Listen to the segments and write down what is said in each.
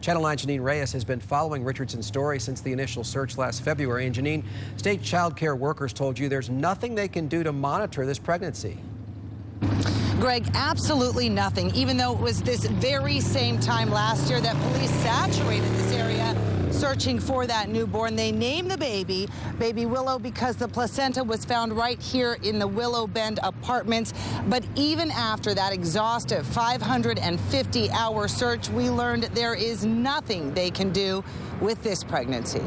Channel 9's Janine Reyes has been following Richardson's story since the initial search last February. And Janine, state child care workers told you there's nothing they can do to monitor this pregnancy. Greg, absolutely nothing, even though it was this very same time last year that police saturated this area searching for that newborn. They named the baby Willow because the placenta was found right here in the Willow Bend apartments. But even after that exhaustive 550-hour search, we learned there is nothing they can do with this pregnancy.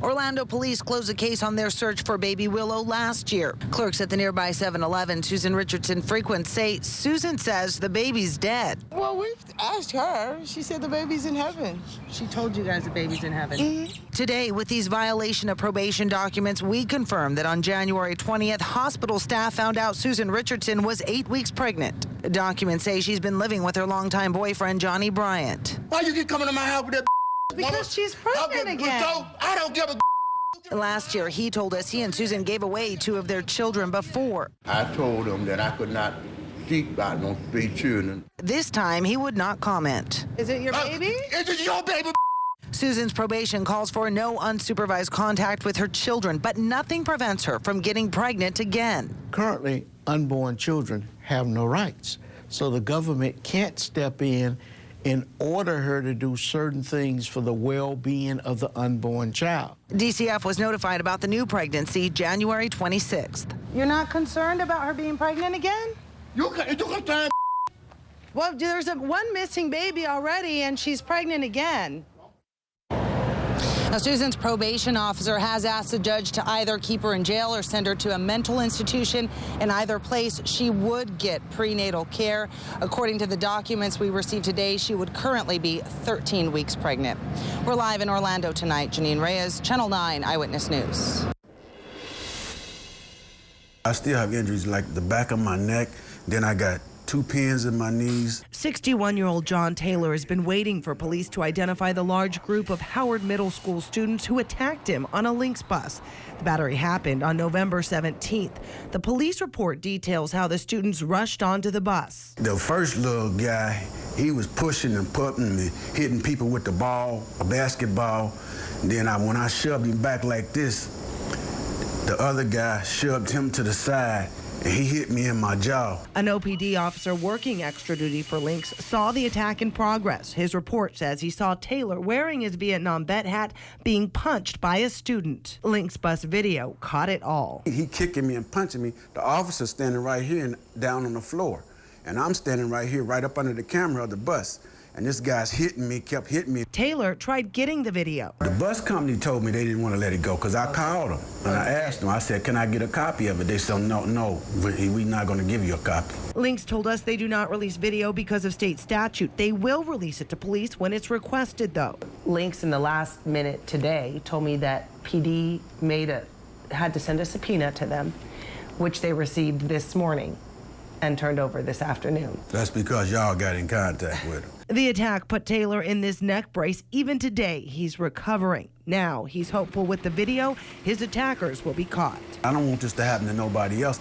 Orlando police closed a case on their search for baby Willow last year. Clerks at the nearby 7-Eleven Susan Richardson frequents say Susan says the baby's dead. Well, we've asked her. She said the baby's in heaven. She told you guys the baby's in heaven. Mm-hmm. Today, with these violation of probation documents, we confirm that on January 20th, hospital staff found out Susan Richardson was 8 weeks pregnant. The documents say she's been living with her longtime boyfriend, Johnny Bryant. Why you keep coming to my house with that? Because she's pregnant again. I don't give a. Last year, he told us he and Susan gave away 2 of their children before. I told him that I could not speak about no 3 children. This time, he would not comment. Is it your baby? Is it your baby? Susan's probation calls for no unsupervised contact with her children, but nothing prevents her from getting pregnant again. Currently, unborn children have no rights, so the government can't step in order her to do certain things for the well-being of the unborn child. DCF was notified about the new pregnancy January 26th. You're not concerned about her being pregnant again? You can Well, there's one missing baby already, and she's pregnant again. Now, Susan's probation officer has asked the judge to either keep her in jail or send her to a mental institution. In either place, she would get prenatal care. According to the documents we received today, she would currently be 13 weeks pregnant. We're live in Orlando tonight. Janine Reyes, Channel 9 Eyewitness News. I still have injuries like the back of my neck. Then I got 2 pins in my knees. 61-year-old John Taylor has been waiting for police to identify the large group of Howard Middle School students who attacked him on a Lynx bus. The battery happened on November 17th. The police report details how the students rushed onto the bus. The first little guy, he was pushing and putting me, hitting people with the ball, a basketball. Then when I shoved him back like this, the other guy shoved him to the side, and he hit me in my jaw. An OPD officer working extra duty for Lynx saw the attack in progress. His report says he saw Taylor wearing his Vietnam vet hat being punched by a student. Lynx bus video caught it all. He kicking me and punching me. The officer's standing right here and down on the floor. And I'm standing right here, right up under the camera of the bus. And this guy's hitting me, kept hitting me. Taylor tried getting the video. The bus company told me they didn't want to let it go because I called them. And I asked them, I said, can I get a copy of it? They said, no, we're not going to give you a copy. Lynx told us they do not release video because of state statute. They will release it to police when it's requested, though. Lynx in the last minute today told me that PD had to send a subpoena to them, which they received this morning and turned over this afternoon. That's because y'all got in contact with him. The attack put Taylor in this neck brace. Even today, he's recovering. Now, he's hopeful with the video, his attackers will be caught. I don't want this to happen to nobody else.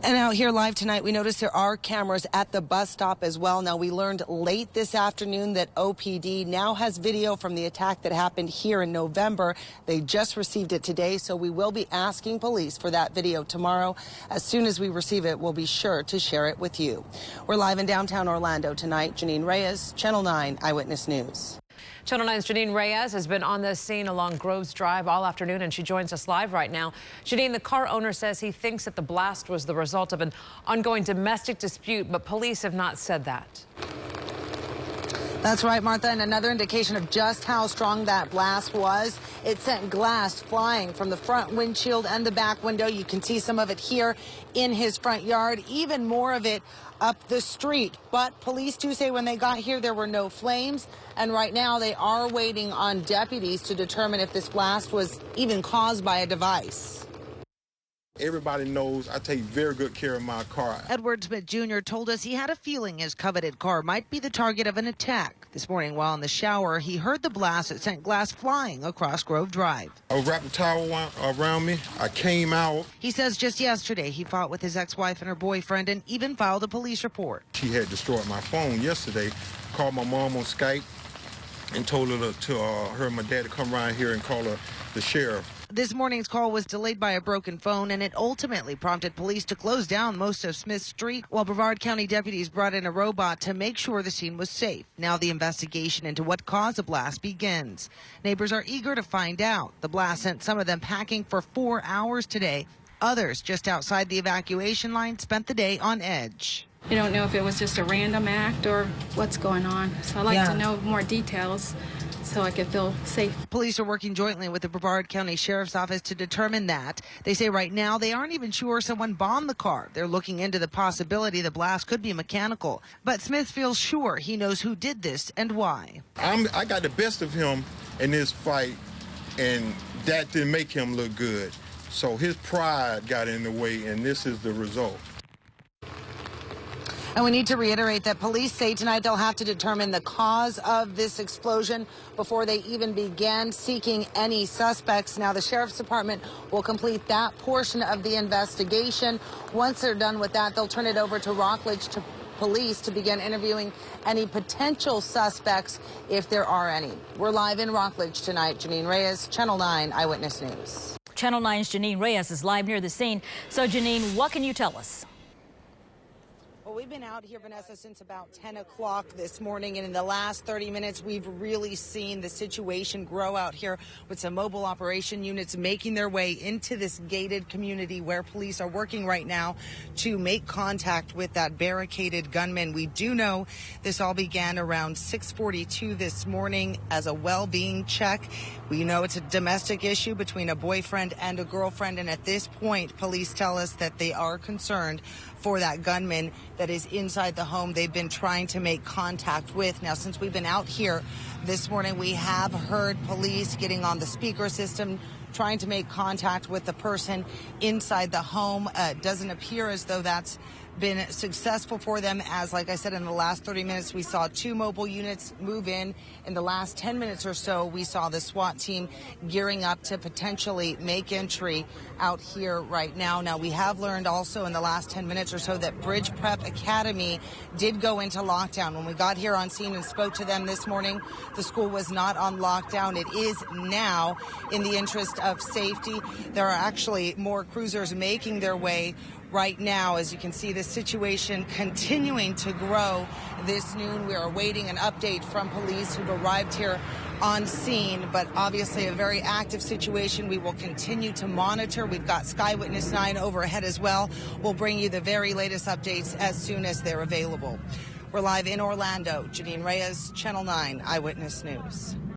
And out here live tonight, we noticed there are cameras at the bus stop as well. Now, we learned late this afternoon that OPD now has video from the attack that happened here in November. They just received it today, so we will be asking police for that video tomorrow. As soon as we receive it, we'll be sure to share it with you. We're live in downtown Orlando tonight. Janine Reyes, Channel 9 Eyewitness News. Channel 9's Janine Reyes has been on the scene along Groves Drive all afternoon, and she joins us live right now. Janine, the car owner says he thinks that the blast was the result of an ongoing domestic dispute, but police have not said that. That's right, Martha, and another indication of just how strong that blast was. It sent glass flying from the front windshield and the back window. You can see some of it here in his front yard, even more of it up the street. But police do say when they got here there were no flames, and right now they are waiting on deputies to determine if this blast was even caused by a device. Everybody knows I take very good care of my car. Edward Smith Jr. told us he had a feeling his coveted car might be the target of an attack. This morning while in the shower, he heard the blast that sent glass flying across Grove Drive. I wrapped the towel around me. I came out. He says just yesterday he fought with his ex-wife and her boyfriend and even filed a police report. She had destroyed my phone yesterday. Called my mom on Skype and told her her and my dad to come around here and call the sheriff. This morning's call was delayed by a broken phone, and it ultimately prompted police to close down most of Smith Street, while Brevard County deputies brought in a robot to make sure the scene was safe. Now the investigation into what caused the blast begins. Neighbors are eager to find out. The blast sent some of them packing for 4 hours today. Others, just outside the evacuation line, spent the day on edge. You don't know if it was just a random act or what's going on. So I'd like to know more details so I could feel safe. Police are working jointly with the Brevard County Sheriff's Office to determine that. They say right now they aren't even sure someone bombed the car. They're looking into the possibility the blast could be mechanical. But Smith feels sure he knows who did this and why. I got the best of him in this fight, and that didn't make him look good. So his pride got in the way, and this is the result. And we need to reiterate that police say tonight they'll have to determine the cause of this explosion before they even begin seeking any suspects. Now, the Sheriff's Department will complete that portion of the investigation. Once they're done with that, they'll turn it over to Rockledge Police to begin interviewing any potential suspects if there are any. We're live in Rockledge tonight. Janine Reyes, Channel 9 Eyewitness News. Channel 9's Janine Reyes is live near the scene. So, Janine, what can you tell us? Well, we've been out here, Vanessa, since about 10 o'clock this morning, and in the last 30 minutes, we've really seen the situation grow out here with some mobile operation units making their way into this gated community where police are working right now to make contact with that barricaded gunman. We do know this all began around 6:42 this morning as a well-being check. We know it's a domestic issue between a boyfriend and a girlfriend, and at this point, police tell us that they are concerned for that gunman that is inside the home they've been trying to make contact with. Now, since we've been out here this morning, we have heard police getting on the speaker system, trying to make contact with the person inside the home. It doesn't appear as though that's been successful for them, as, like I said, in the last 30 minutes, we saw 2 mobile units move in. In the last 10 minutes or so, we saw the SWAT team gearing up to potentially make entry out here right now. Now, we have learned also in the last 10 minutes or so that Bridge Prep Academy did go into lockdown. When we got here on scene and spoke to them this morning, the school was not on lockdown. It is now. In the interest of safety, there are actually more cruisers making their way right now. As you can see, the situation continuing to grow this noon. We are awaiting an update from police who've arrived here on scene, but obviously a very active situation. We will continue to monitor. We've got Sky Witness 9 overhead as well. We'll bring you the very latest updates as soon as they're available. We're live in Orlando. Janine Reyes, Channel 9 Eyewitness News.